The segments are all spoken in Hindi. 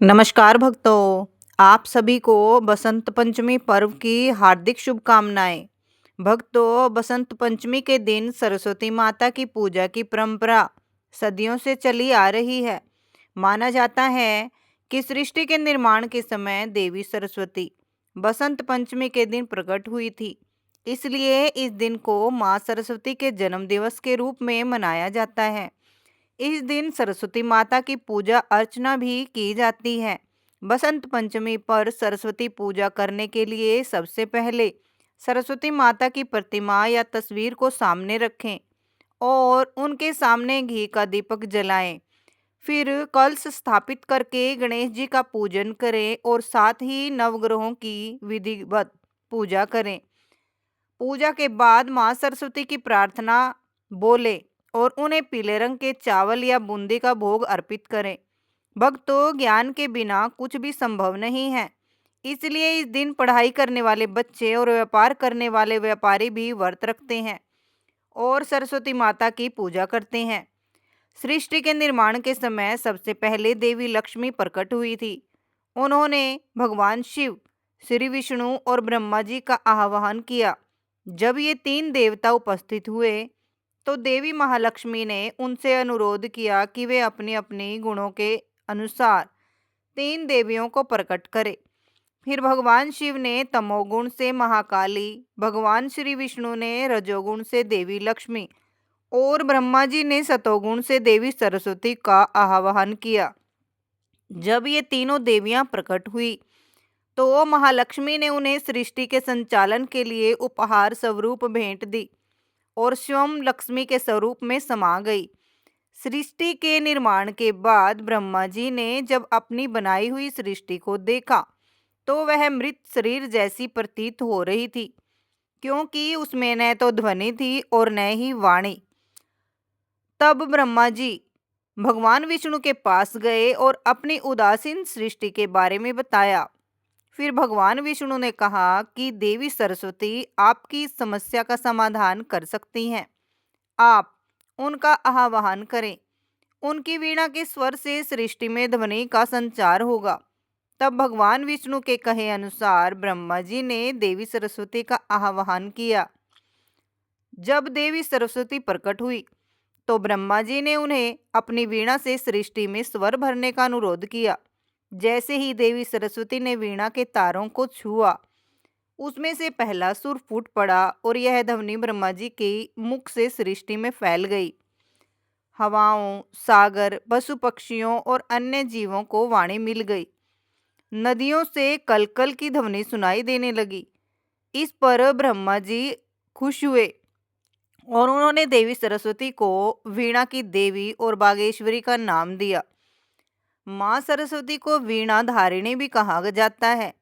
नमस्कार भक्तों, आप सभी को बसंत पंचमी पर्व की हार्दिक शुभकामनाएं। भक्तों, बसंत पंचमी के दिन सरस्वती माता की पूजा की परंपरा सदियों से चली आ रही है। माना जाता है कि सृष्टि के निर्माण के समय देवी सरस्वती बसंत पंचमी के दिन प्रकट हुई थी। इसलिए इस दिन को माँ सरस्वती के जन्म दिवस के रूप में मनाया जाता है। इस दिन सरस्वती माता की पूजा अर्चना भी की जाती है। बसंत पंचमी पर सरस्वती पूजा करने के लिए सबसे पहले सरस्वती माता की प्रतिमा या तस्वीर को सामने रखें और उनके सामने घी का दीपक जलाएं। फिर कलश स्थापित करके गणेश जी का पूजन करें और साथ ही नवग्रहों की विधिवत पूजा करें। पूजा के बाद माँ सरस्वती की प्रार्थना बोले और उन्हें पीले रंग के चावल या बूंदी का भोग अर्पित करें। भक्तों, ज्ञान के बिना कुछ भी संभव नहीं है। इसलिए इस दिन पढ़ाई करने वाले बच्चे और व्यापार करने वाले व्यापारी भी व्रत रखते हैं और सरस्वती माता की पूजा करते हैं। सृष्टि के निर्माण के समय सबसे पहले देवी लक्ष्मी प्रकट हुई थी। उन्होंने भगवान शिव, श्री विष्णु और ब्रह्मा जी का आह्वान किया। जब ये तीन देवता उपस्थित हुए तो देवी महालक्ष्मी ने उनसे अनुरोध किया कि वे अपने अपने गुणों के अनुसार तीन देवियों को प्रकट करें। फिर भगवान शिव ने तमोगुण से महाकाली, भगवान श्री विष्णु ने रजोगुण से देवी लक्ष्मी और ब्रह्मा जी ने सतोगुण से देवी सरस्वती का आह्वान किया। जब ये तीनों देवियां प्रकट हुई तो महालक्ष्मी ने उन्हें सृष्टि के संचालन के लिए उपहार स्वरूप भेंट दी और स्वयं लक्ष्मी के स्वरूप में समा गई। सृष्टि के निर्माण के बाद ब्रह्मा जी ने जब अपनी बनाई हुई सृष्टि को देखा तो वह मृत शरीर जैसी प्रतीत हो रही थी, क्योंकि उसमें न तो ध्वनि थी और न ही वाणी। तब ब्रह्मा जी भगवान विष्णु के पास गए और अपनी उदासीन सृष्टि के बारे में बताया। फिर भगवान विष्णु ने कहा कि देवी सरस्वती आपकी इस समस्या का समाधान कर सकती हैं। आप उनका आह्वान करें। उनकी वीणा के स्वर से सृष्टि में ध्वनि का संचार होगा। तब भगवान विष्णु के कहे अनुसार ब्रह्मा जी ने देवी सरस्वती का आह्वान किया। जब देवी सरस्वती प्रकट हुई तो ब्रह्मा जी ने उन्हें अपनी वीणा से सृष्टि में स्वर भरने का अनुरोध किया। जैसे ही देवी सरस्वती ने वीणा के तारों को छुआ, उसमें से पहला सुर फूट पड़ा और यह ध्वनि ब्रह्मा जी के मुख से सृष्टि में फैल गई। हवाओं, सागर, पशु पक्षियों और अन्य जीवों को वाणी मिल गई। नदियों से कलकल की ध्वनि सुनाई देने लगी। इस पर ब्रह्मा जी खुश हुए और उन्होंने देवी सरस्वती को वीणा की देवी और बागेश्वरी का नाम दिया। माँ सरस्वती को वीणा धारिणी भी कहा जाता है।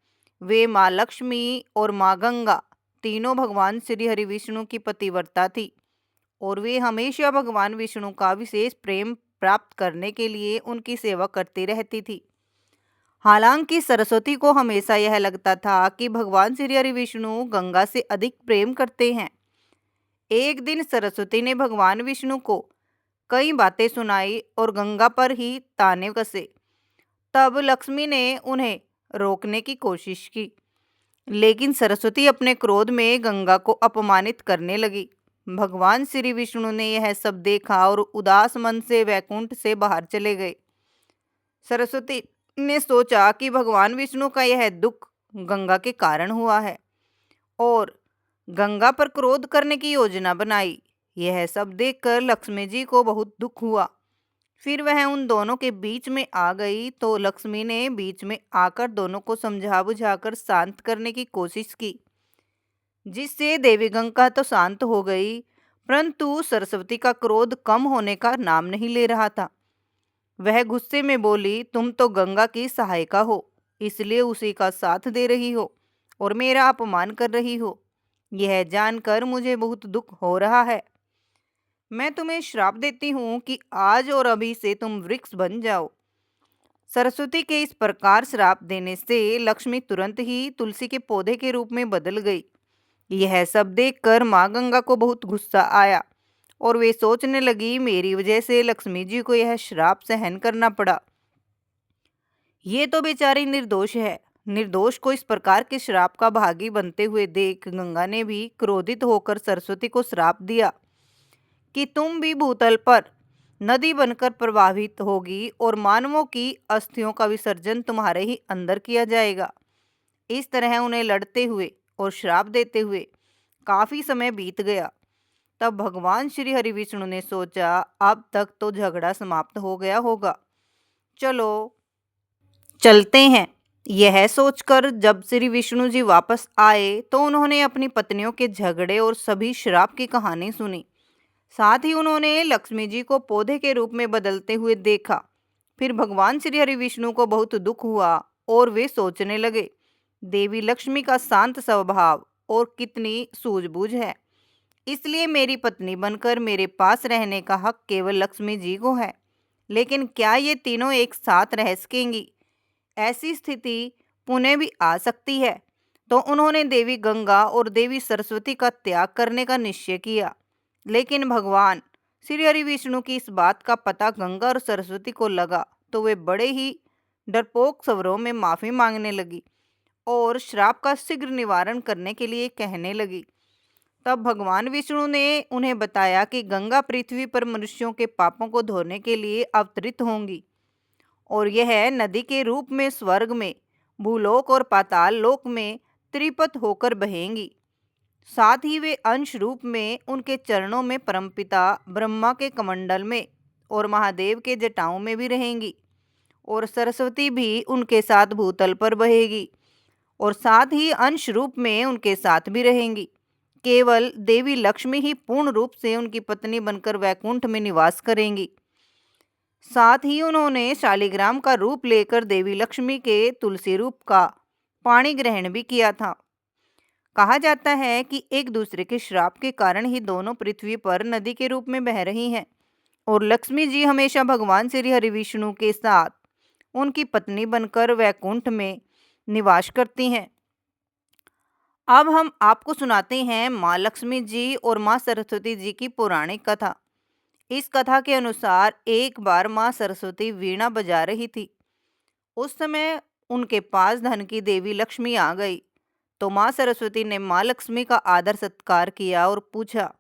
वे माँ लक्ष्मी और माँ गंगा तीनों भगवान श्री हरि विष्णु की पतिव्रता थी और वे हमेशा भगवान विष्णु का विशेष प्रेम प्राप्त करने के लिए उनकी सेवा करती रहती थी। हालांकि सरस्वती को हमेशा यह लगता था कि भगवान श्री हरि विष्णु गंगा से अधिक प्रेम करते हैं। एक दिन सरस्वती ने भगवान विष्णु को कई बातें सुनाई और गंगा पर ही ताने कसे। तब लक्ष्मी ने उन्हें रोकने की कोशिश की, लेकिन सरस्वती अपने क्रोध में गंगा को अपमानित करने लगी। भगवान श्री विष्णु ने यह सब देखा और उदास मन से वैकुंठ से बाहर चले गए। सरस्वती ने सोचा कि भगवान विष्णु का यह दुख गंगा के कारण हुआ है और गंगा पर क्रोध करने की योजना बनाई। यह सब देखकर लक्ष्मी जी को बहुत दुख हुआ। फिर वह उन दोनों के बीच में आ गई तो लक्ष्मी ने बीच में आकर दोनों को समझा बुझाकर शांत करने की कोशिश की, जिससे देवी गंगा तो शांत हो गई, परंतु सरस्वती का क्रोध कम होने का नाम नहीं ले रहा था। वह गुस्से में बोली, तुम तो गंगा की सहायिका हो, इसलिए उसी का साथ दे रही हो और मेरा अपमान कर रही हो। यह जानकर मुझे बहुत दुख हो रहा है। मैं तुम्हें श्राप देती हूँ कि आज और अभी से तुम वृक्ष बन जाओ। सरस्वती के इस प्रकार श्राप देने से लक्ष्मी तुरंत ही तुलसी के पौधे के रूप में बदल गई। यह सब देखकर माँ गंगा को बहुत गुस्सा आया और वे सोचने लगी, मेरी वजह से लक्ष्मी जी को यह श्राप सहन करना पड़ा। ये तो बेचारी निर्दोष है। निर्दोष को इस प्रकार के श्राप का भागी बनते हुए देख गंगा ने भी क्रोधित होकर सरस्वती को श्राप दिया कि तुम भी भूतल पर नदी बनकर प्रवाहित होगी और मानवों की अस्थियों का विसर्जन तुम्हारे ही अंदर किया जाएगा। इस तरह उन्हें लड़ते हुए और श्राप देते हुए काफी समय बीत गया। तब भगवान श्री हरि विष्णु ने सोचा, अब तक तो झगड़ा समाप्त हो गया होगा, चलो चलते हैं। यह सोचकर जब श्री विष्णु जी वापस आए तो उन्होंने अपनी पत्नियों के झगड़े और सभी श्राप की कहानी सुनी। साथ ही उन्होंने लक्ष्मी जी को पौधे के रूप में बदलते हुए देखा। फिर भगवान श्री हरि विष्णु को बहुत दुख हुआ और वे सोचने लगे, देवी लक्ष्मी का शांत स्वभाव और कितनी सूझबूझ है, इसलिए मेरी पत्नी बनकर मेरे पास रहने का हक केवल लक्ष्मी जी को है। लेकिन क्या ये तीनों एक साथ रह सकेंगी? ऐसी स्थिति पुनः भी आ सकती है। तो उन्होंने देवी गंगा और देवी सरस्वती का त्याग करने का निश्चय किया। लेकिन भगवान श्री हरि विष्णु की इस बात का पता गंगा और सरस्वती को लगा तो वे बड़े ही डरपोक स्वरों में माफी मांगने लगी और श्राप का शीघ्र निवारण करने के लिए कहने लगी। तब भगवान विष्णु ने उन्हें बताया कि गंगा पृथ्वी पर मनुष्यों के पापों को धोने के लिए अवतरित होंगी और यह नदी के रूप में स्वर्ग में, भूलोक और पाताल लोक में त्रिपथ होकर बहेंगी। साथ ही वे अंश रूप में उनके चरणों में परमपिता ब्रह्मा के कमंडल में और महादेव के जटाओं में भी रहेंगी और सरस्वती भी उनके साथ भूतल पर बहेगी और साथ ही अंश रूप में उनके साथ भी रहेंगी। केवल देवी लक्ष्मी ही पूर्ण रूप से उनकी पत्नी बनकर वैकुंठ में निवास करेंगी। साथ ही उन्होंने शालिग्राम का रूप लेकर देवी लक्ष्मी के तुलसी रूप का पाणी ग्रहण भी किया था। कहा जाता है कि एक दूसरे के श्राप के कारण ही दोनों पृथ्वी पर नदी के रूप में बह रही हैं और लक्ष्मी जी हमेशा भगवान श्री हरि विष्णु के साथ उनकी पत्नी बनकर वैकुंठ में निवास करती हैं। अब हम आपको सुनाते हैं माँ लक्ष्मी जी और माँ सरस्वती जी की पौराणिक कथा। इस कथा के अनुसार एक बार माँ सरस्वती वीणा बजा रही थी। उस समय उनके पास धन की देवी लक्ष्मी आ गई। तो माँ सरस्वती ने माँ लक्ष्मी का आदर सत्कार किया और पूछा,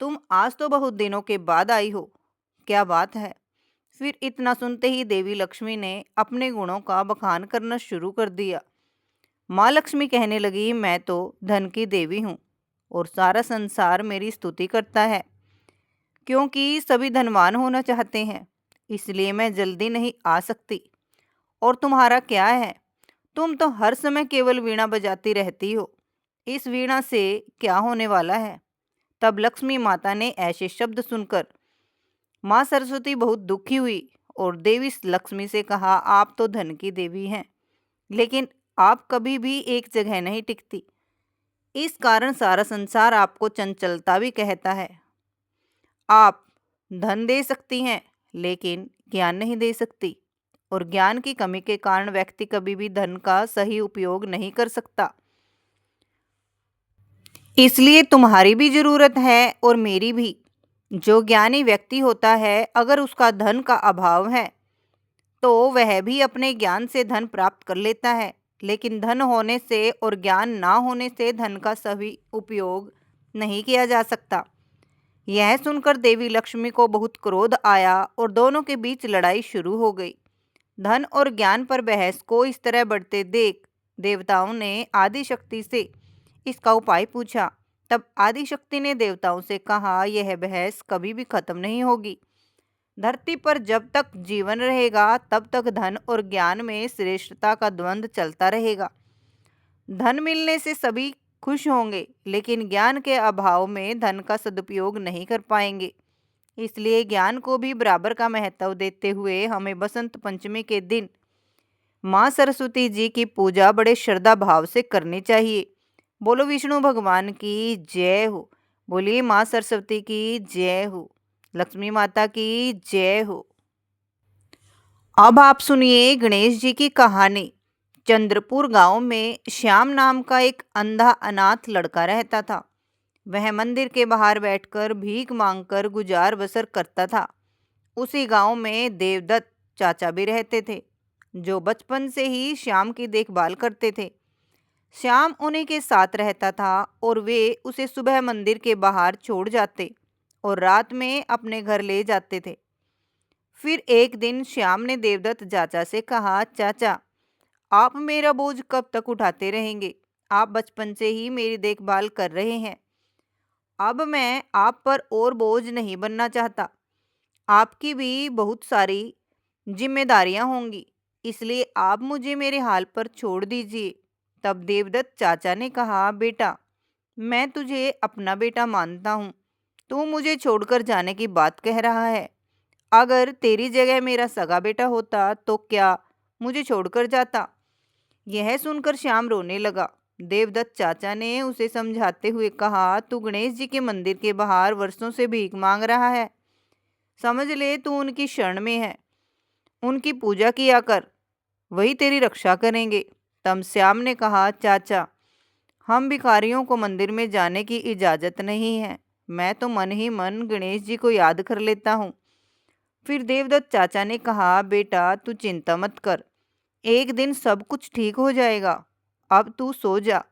तुम आज तो बहुत दिनों के बाद आई हो, क्या बात है? फिर इतना सुनते ही देवी लक्ष्मी ने अपने गुणों का बखान करना शुरू कर दिया। माँ लक्ष्मी कहने लगी, मैं तो धन की देवी हूँ और सारा संसार मेरी स्तुति करता है, क्योंकि सभी धनवान होना चाहते हैं, इसलिए मैं जल्दी नहीं आ सकती। और तुम्हारा क्या है? तुम तो हर समय केवल वीणा बजाती रहती हो, इस वीणा से क्या होने वाला है? तब लक्ष्मी माता ने ऐसे शब्द सुनकर माँ सरस्वती बहुत दुखी हुई और देवी लक्ष्मी से कहा, आप तो धन की देवी हैं, लेकिन आप कभी भी एक जगह नहीं टिकती। इस कारण सारा संसार आपको चंचलता भी कहता है। आप धन दे सकती हैं, लेकिन ज्ञान नहीं दे सकती और ज्ञान की कमी के कारण व्यक्ति कभी भी धन का सही उपयोग नहीं कर सकता। इसलिए तुम्हारी भी जरूरत है और मेरी भी। जो ज्ञानी व्यक्ति होता है, अगर उसका धन का अभाव है तो वह भी अपने ज्ञान से धन प्राप्त कर लेता है, लेकिन धन होने से और ज्ञान ना होने से धन का सही उपयोग नहीं किया जा सकता। यह सुनकर देवी लक्ष्मी को बहुत क्रोध आया और दोनों के बीच लड़ाई शुरू हो गई। धन और ज्ञान पर बहस को इस तरह बढ़ते देख देवताओं ने आदि शक्ति से इसका उपाय पूछा। तब आदि शक्ति ने देवताओं से कहा, यह बहस कभी भी खत्म नहीं होगी। धरती पर जब तक जीवन रहेगा तब तक धन और ज्ञान में श्रेष्ठता का द्वंद्व चलता रहेगा। धन मिलने से सभी खुश होंगे, लेकिन ज्ञान के अभाव में धन का सदुपयोग नहीं कर पाएंगे। इसलिए ज्ञान को भी बराबर का महत्व देते हुए हमें बसंत पंचमी के दिन माँ सरस्वती जी की पूजा बड़े श्रद्धा भाव से करनी चाहिए। बोलो विष्णु भगवान की जय हो। बोलिए माँ सरस्वती की जय हो। लक्ष्मी माता की जय हो। अब आप सुनिए गणेश जी की कहानी। चंद्रपुर गांव में श्याम नाम का एक अंधा अनाथ लड़का रहता था। वह मंदिर के बाहर बैठकर भीख मांगकर गुजार बसर करता था। उसी गांव में देवदत्त चाचा भी रहते थे। जो बचपन से ही श्याम की देखभाल करते थे। श्याम उन्हीं के साथ रहता था और वे उसे सुबह मंदिर के बाहर छोड़ जाते और रात में अपने घर ले जाते थे। फिर एक दिन श्याम ने देवदत्त चाचा से कहा, चाचा, आप मेरा बोझ कब तक उठाते रहेंगे? आप बचपन से ही मेरी देखभाल कर रहे हैं। अब मैं आप पर और बोझ नहीं बनना चाहता। आपकी भी बहुत सारी जिम्मेदारियां होंगी, इसलिए आप मुझे मेरे हाल पर छोड़ दीजिए। तब देवदत्त चाचा ने कहा, बेटा, मैं तुझे अपना बेटा मानता हूँ। तू मुझे छोड़कर जाने की बात कह रहा है। अगर तेरी जगह मेरा सगा बेटा होता तो क्या मुझे छोड़कर जाता? यह सुनकर श्याम रोने लगा। देवदत्त चाचा ने उसे समझाते हुए कहा, तू गणेश जी के मंदिर के बाहर वर्षों से भीख मांग रहा है। समझ ले, तू उनकी शरण में है। उनकी पूजा किया कर, वही तेरी रक्षा करेंगे। तब श्याम ने कहा, चाचा, हम भिखारियों को मंदिर में जाने की इजाज़त नहीं है। मैं तो मन ही मन गणेश जी को याद कर लेता हूँ। फिर देवदत्त चाचा ने कहा, बेटा, तू चिंता मत कर, एक दिन सब कुछ ठीक हो जाएगा। अब तू सो जा,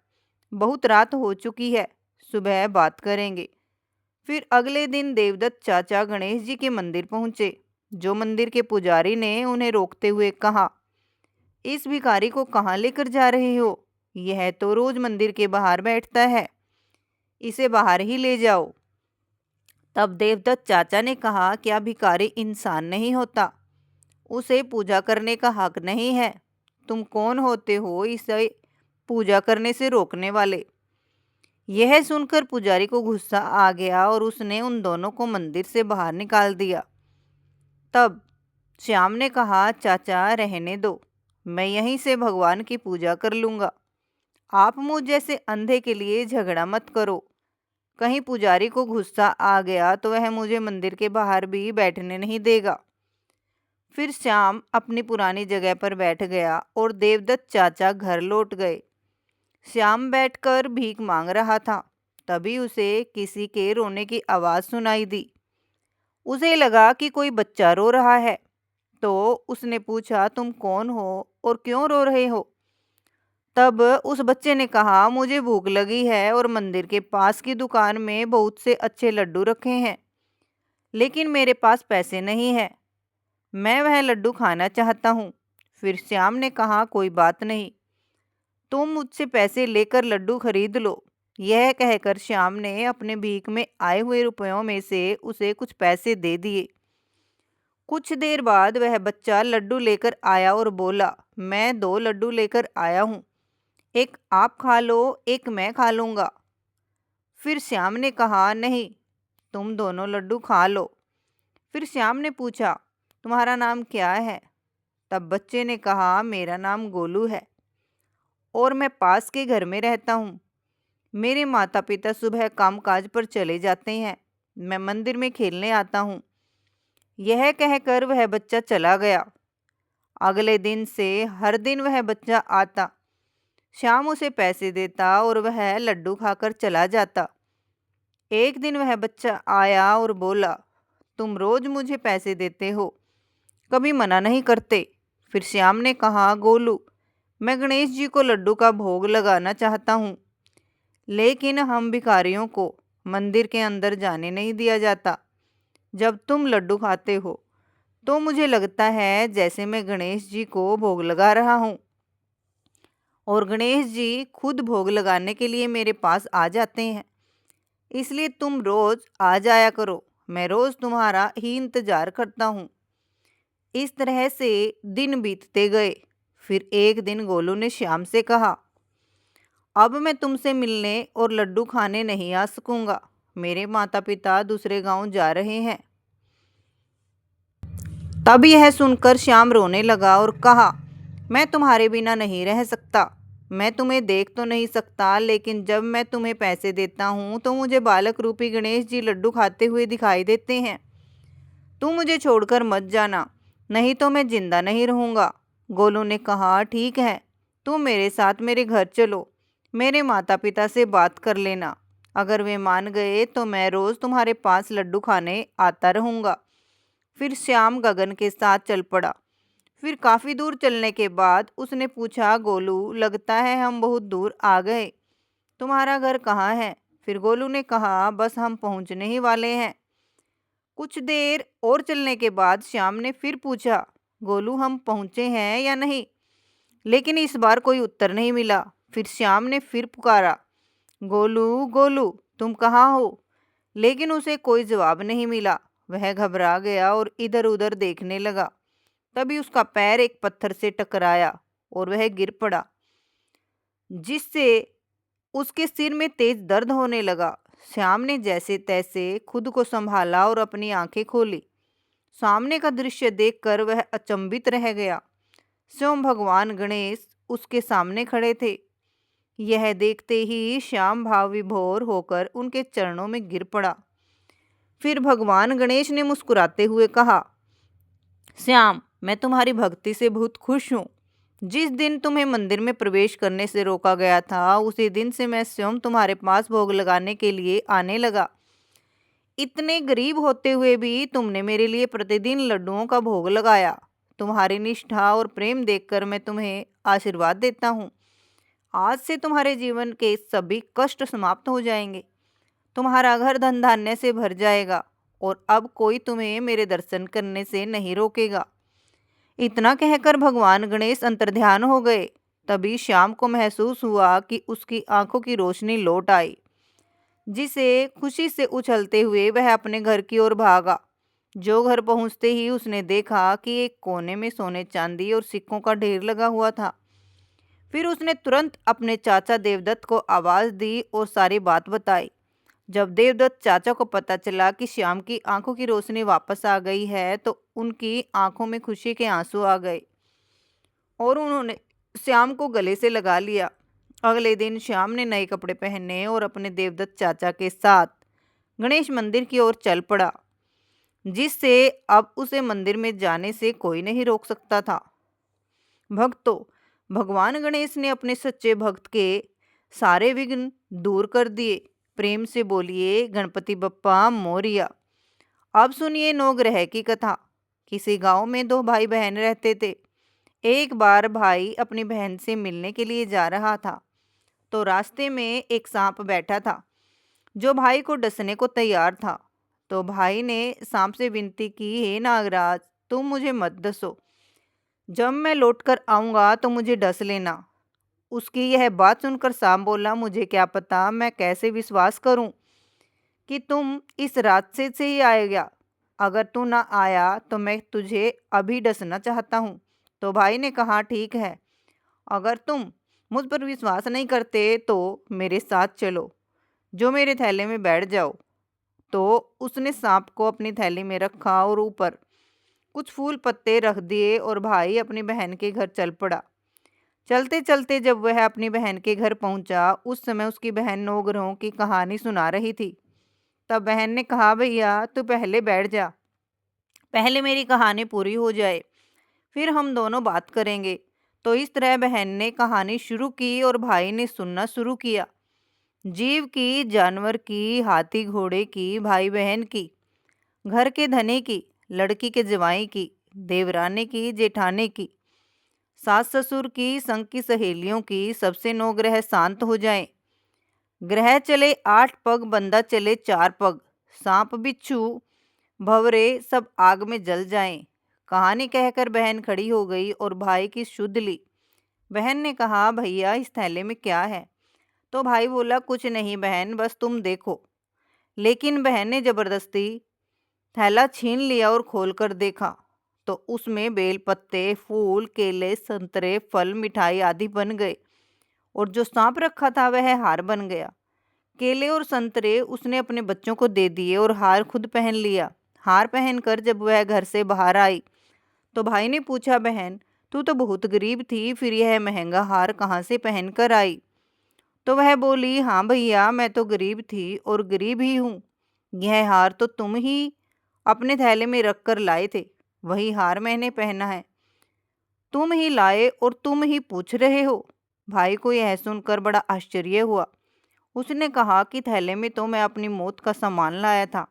बहुत रात हो चुकी है, सुबह बात करेंगे। फिर अगले दिन देवदत्त चाचा गणेश जी के मंदिर पहुंचे। जो मंदिर के पुजारी ने उन्हें रोकते हुए कहा, इस भिखारी को कहाँ लेकर जा रहे हो? यह तो रोज मंदिर के बाहर बैठता है, इसे बाहर ही ले जाओ। तब देवदत्त चाचा ने कहा, क्या भिखारी इंसान नहीं होता? उसे पूजा करने का हक नहीं है? तुम कौन होते हो इसे पूजा करने से रोकने वाले? यह सुनकर पुजारी को गुस्सा आ गया और उसने उन दोनों को मंदिर से बाहर निकाल दिया। तब श्याम ने कहा, चाचा, रहने दो, मैं यहीं से भगवान की पूजा कर लूँगा। आप मुझ जैसे अंधे के लिए झगड़ा मत करो। कहीं पुजारी को गुस्सा आ गया तो वह मुझे मंदिर के बाहर भी बैठने नहीं देगा। फिर श्याम अपनी पुरानी जगह पर बैठ गया और देवदत्त चाचा घर लौट गए। श्याम बैठकर भीख मांग रहा था। तभी उसे किसी के रोने की आवाज़ सुनाई दी। उसे लगा कि कोई बच्चा रो रहा है, तो उसने पूछा, तुम कौन हो और क्यों रो रहे हो? तब उस बच्चे ने कहा, मुझे भूख लगी है और मंदिर के पास की दुकान में बहुत से अच्छे लड्डू रखे हैं, लेकिन मेरे पास पैसे नहीं है। मैं वह लड्डू खाना चाहता हूँ। फिर श्याम ने कहा, कोई बात नहीं, तुम मुझसे पैसे लेकर लड्डू खरीद लो। यह कहकर श्याम ने अपने भीख में आए हुए रुपयों में से उसे कुछ पैसे दे दिए। कुछ देर बाद वह बच्चा लड्डू लेकर आया और बोला, मैं 2 लड्डू लेकर आया हूँ, एक आप खा लो, एक मैं खा लूँगा। फिर श्याम ने कहा, नहीं, तुम दोनों लड्डू खा लो। फिर श्याम ने पूछा, तुम्हारा नाम क्या है? तब बच्चे ने कहा, मेरा नाम गोलू है और मैं पास के घर में रहता हूँ। मेरे माता पिता सुबह कामकाज पर चले जाते हैं, मैं मंदिर में खेलने आता हूँ। यह कहकर वह बच्चा चला गया। अगले दिन से हर दिन वह बच्चा आता, श्याम उसे पैसे देता और वह लड्डू खाकर चला जाता। एक दिन वह बच्चा आया और बोला, तुम रोज मुझे पैसे देते हो, कभी मना नहीं करते। फिर श्याम ने कहा, गोलू, मैं गणेश जी को लड्डू का भोग लगाना चाहता हूँ, लेकिन हम भिखारियों को मंदिर के अंदर जाने नहीं दिया जाता। जब तुम लड्डू खाते हो तो मुझे लगता है जैसे मैं गणेश जी को भोग लगा रहा हूँ, और गणेश जी खुद भोग लगाने के लिए मेरे पास आ जाते हैं। इसलिए तुम रोज आ जाया करो, मैं रोज तुम्हारा ही इंतजार करता हूँ। इस तरह से दिन बीतते गए। फिर एक दिन गोलू ने श्याम से कहा, अब मैं तुमसे मिलने और लड्डू खाने नहीं आ सकूंगा, मेरे माता पिता दूसरे गांव जा रहे हैं। तब यह सुनकर श्याम रोने लगा और कहा, मैं तुम्हारे बिना नहीं रह सकता। मैं तुम्हें देख तो नहीं सकता, लेकिन जब मैं तुम्हें पैसे देता हूँ तो मुझे बालक रूपी गणेश जी लड्डू खाते हुए दिखाई देते हैं। तुम मुझे छोड़कर मत जाना, नहीं तो मैं जिंदा नहीं रहूँगा। गोलू ने कहा, ठीक है, तुम मेरे साथ मेरे घर चलो, मेरे माता पिता से बात कर लेना। अगर वे मान गए तो मैं रोज़ तुम्हारे पास लड्डू खाने आता रहूँगा। फिर श्याम गगन के साथ चल पड़ा। फिर काफी दूर चलने के बाद उसने पूछा, गोलू लगता है हम बहुत दूर आ गए, तुम्हारा घर कहाँ है? फिर गोलू ने कहा, बस हम पहुंचने ही वाले हैं। कुछ देर और चलने के बाद श्याम ने फिर पूछा, गोलू हम पहुंचे हैं या नहीं? लेकिन इस बार कोई उत्तर नहीं मिला। फिर श्याम ने फिर पुकारा, गोलू गोलू तुम कहाँ हो? लेकिन उसे कोई जवाब नहीं मिला। वह घबरा गया और इधर उधर देखने लगा। तभी उसका पैर एक पत्थर से टकराया और वह गिर पड़ा, जिससे उसके सिर में तेज दर्द होने लगा। श्याम ने जैसे तैसे खुद को संभाला और अपनी आंखें खोली। सामने का दृश्य देखकर वह अचंभित रह गया। स्वयं भगवान गणेश उसके सामने खड़े थे। यह देखते ही श्याम भाव विभोर होकर उनके चरणों में गिर पड़ा। फिर भगवान गणेश ने मुस्कुराते हुए कहा, श्याम मैं तुम्हारी भक्ति से बहुत खुश हूँ। जिस दिन तुम्हें मंदिर में प्रवेश करने से रोका गया था, उसी दिन से मैं स्वयं तुम्हारे पास भोग लगाने के लिए आने लगा। इतने गरीब होते हुए भी तुमने मेरे लिए प्रतिदिन लड्डुओं का भोग लगाया। तुम्हारी निष्ठा और प्रेम देखकर मैं तुम्हें आशीर्वाद देता हूँ। आज से तुम्हारे जीवन के सभी कष्ट समाप्त हो जाएंगे। तुम्हारा घर धन धान्य से भर जाएगा और अब कोई तुम्हें मेरे दर्शन करने से नहीं रोकेगा। इतना कहकर भगवान गणेश अंतर्ध्यान हो गए। तभी श्याम को महसूस हुआ कि उसकी आंखों की रोशनी लौट आई, जिसे खुशी से उछलते हुए वह अपने घर की ओर भागा। जो घर पहुंचते ही उसने देखा कि एक कोने में सोने चांदी और सिक्कों का ढेर लगा हुआ था। फिर उसने तुरंत अपने चाचा देवदत्त को आवाज दी और सारी बात बताई। जब देवदत्त चाचा को पता चला कि श्याम की आंखों की रोशनी वापस आ गई है, तो उनकी आंखों में खुशी के आंसू आ गए और उन्होंने श्याम को गले से लगा लिया। अगले दिन श्याम ने नए कपड़े पहने और अपने देवदत्त चाचा के साथ गणेश मंदिर की ओर चल पड़ा, जिससे अब उसे मंदिर में जाने से कोई नहीं रोक सकता था। भक्तों, भगवान गणेश ने अपने सच्चे भक्त के सारे विघ्न दूर कर दिए। प्रेम से बोलिए गणपति बप्पा मोरिया। अब सुनिए नवग्रह की कथा। किसी गांव में दो भाई बहन रहते थे। एक बार भाई अपनी बहन से मिलने के लिए जा रहा था, तो रास्ते में एक सांप बैठा था जो भाई को डसने को तैयार था। तो भाई ने सांप से विनती की, हे नागराज तुम मुझे मत डसो, जब मैं लौट कर आऊँगा तो मुझे डस लेना। उसकी यह बात सुनकर सांप बोला, मुझे क्या पता, मैं कैसे विश्वास करूं कि तुम इस रास्ते से ही आएगा। अगर तू ना आया तो मैं तुझे अभी डसना चाहता हूँ। तो भाई ने कहा, ठीक है, अगर तुम मुझ पर विश्वास नहीं करते तो मेरे साथ चलो, जो मेरे थैले में बैठ जाओ। तो उसने सांप को अपनी थैली में रखा और ऊपर कुछ फूल पत्ते रख दिए और भाई अपनी बहन के घर चल पड़ा। चलते चलते जब वह अपनी बहन के घर पहुंचा, उस समय उसकी बहन नवग्रहों की कहानी सुना रही थी। तब बहन ने कहा, भैया तू पहले बैठ जा, पहले मेरी कहानी पूरी हो जाए, फिर हम दोनों बात करेंगे। तो इस तरह बहन ने कहानी शुरू की और भाई ने सुनना शुरू किया। जीव की, जानवर की, हाथी घोड़े की, भाई बहन की, घर के धनी की, लड़की के जवाई की, देवरानी की, जेठानी की, सास ससुर की, संग की सहेलियों की, सबसे नौ ग्रह शांत हो जाएं। ग्रह चले 8 पग, बंदा चले 4 पग, सांप बिच्छू भंवरे सब आग में जल जाएं। कहानी कहकर बहन खड़ी हो गई और भाई की सुध ली। बहन ने कहा, भैया इस थैले में क्या है? तो भाई बोला, कुछ नहीं बहन, बस तुम देखो। लेकिन बहन ने जबरदस्ती थैला छीन लिया और खोलकर देखा, तो उसमें बेल पत्ते, फूल, केले, संतरे, फल, मिठाई आदि बन गए और जो सांप रखा था वह हार बन गया। केले और संतरे उसने अपने बच्चों को दे दिए और हार खुद पहन लिया। हार पहनकर जब वह घर से बाहर आई, तो भाई ने पूछा, बहन तू तो बहुत गरीब थी, फिर यह महंगा हार कहाँ से पहन कर आई? तो वह बोली, हाँ भैया मैं तो गरीब थी और गरीब ही हूँ। यह हार तो तुम ही अपने थैले में रख कर लाए थे, वही हार मैंने पहना है। तुम ही लाए और तुम ही पूछ रहे हो। भाई को यह सुनकर बड़ा आश्चर्य हुआ। उसने कहा कि थैले में तो मैं अपनी मौत का सामान लाया था,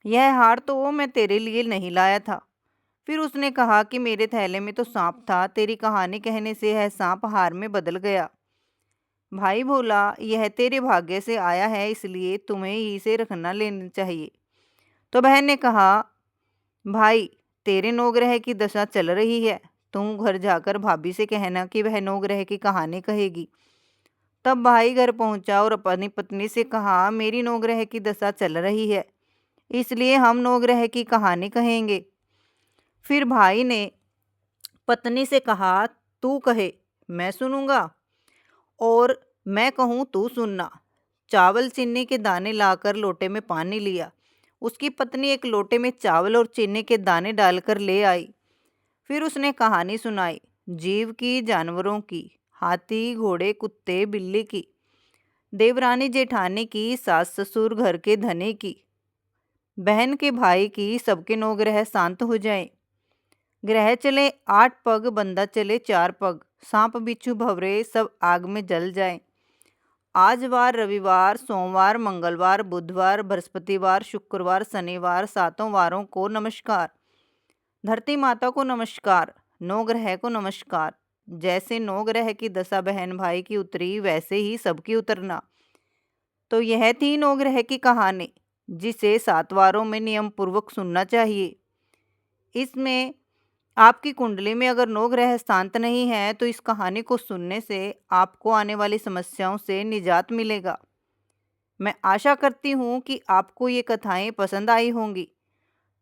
यह हार तो मैं तेरे लिए नहीं लाया था। फिर उसने कहा कि मेरे थैले में तो सांप था, तेरी कहानी कहने से यह सांप हार में बदल गया। भाई बोला, यह तेरे भाग्य से आया है, इसलिए तुम्हें इसे रखना लेना चाहिए। तो बहन ने कहा, भाई तेरे नौ ग्रह की दशा चल रही है, तुम घर जाकर भाभी से कहना कि वह नौ ग्रह की कहानी कहेगी। तब भाई घर पहुंचा और अपनी पत्नी से कहा, मेरी नौ ग्रह की दशा चल रही है, इसलिए हम नौ ग्रह की कहानी कहेंगे। फिर भाई ने पत्नी से कहा, तू कहे मैं सुनूंगा और मैं कहूँ तू सुनना। चावल चीनी के दाने लाकर लोटे में पानी लिया। उसकी पत्नी एक लोटे में चावल और चीनी के दाने डालकर ले आई। फिर उसने कहानी सुनाई, जीव की, जानवरों की, हाथी, घोड़े, कुत्ते, बिल्ली की, देवरानी जेठानी की, सास ससुर, घर के धनी की, बहन के भाई की, सबके नौ ग्रह शांत हो जाएं। ग्रह चले 8 पग, बंदा चले 4 पग, सांप बिच्छू भंवरे सब आग में जल जाएं। आज वार, रविवार, सोमवार, मंगलवार, बुधवार, बृहस्पतिवार, शुक्रवार, शनिवार, 7 वारों को नमस्कार। धरती माता को नमस्कार, नौ ग्रह को नमस्कार। जैसे नौ ग्रह की दशा बहन भाई की उतरी, वैसे ही सबकी उतरना। तो यह थी नौ ग्रह की कहानी, जिसे 7 वारों में नियम पूर्वक सुनना चाहिए। इसमें आपकी कुंडली में अगर नौ ग्रह शांत नहीं है तो इस कहानी को सुनने से आपको आने वाली समस्याओं से निजात मिलेगा। मैं आशा करती हूँ कि आपको ये कथाएं पसंद आई होंगी।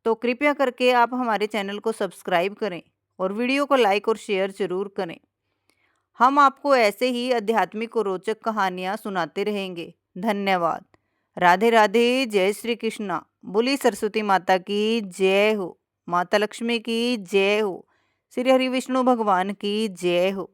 तो कृपया करके आप हमारे चैनल को सब्सक्राइब करें और वीडियो को लाइक और शेयर जरूर करें। हम आपको ऐसे ही आध्यात्मिक और रोचक कहानियाँ सुनाते रहेंगे। धन्यवाद। राधे राधे। जय श्री कृष्णा। बोली सरस्वती माता की जय हो। माता लक्ष्मी की जय हो। श्री हरि विष्णु भगवान की जय हो।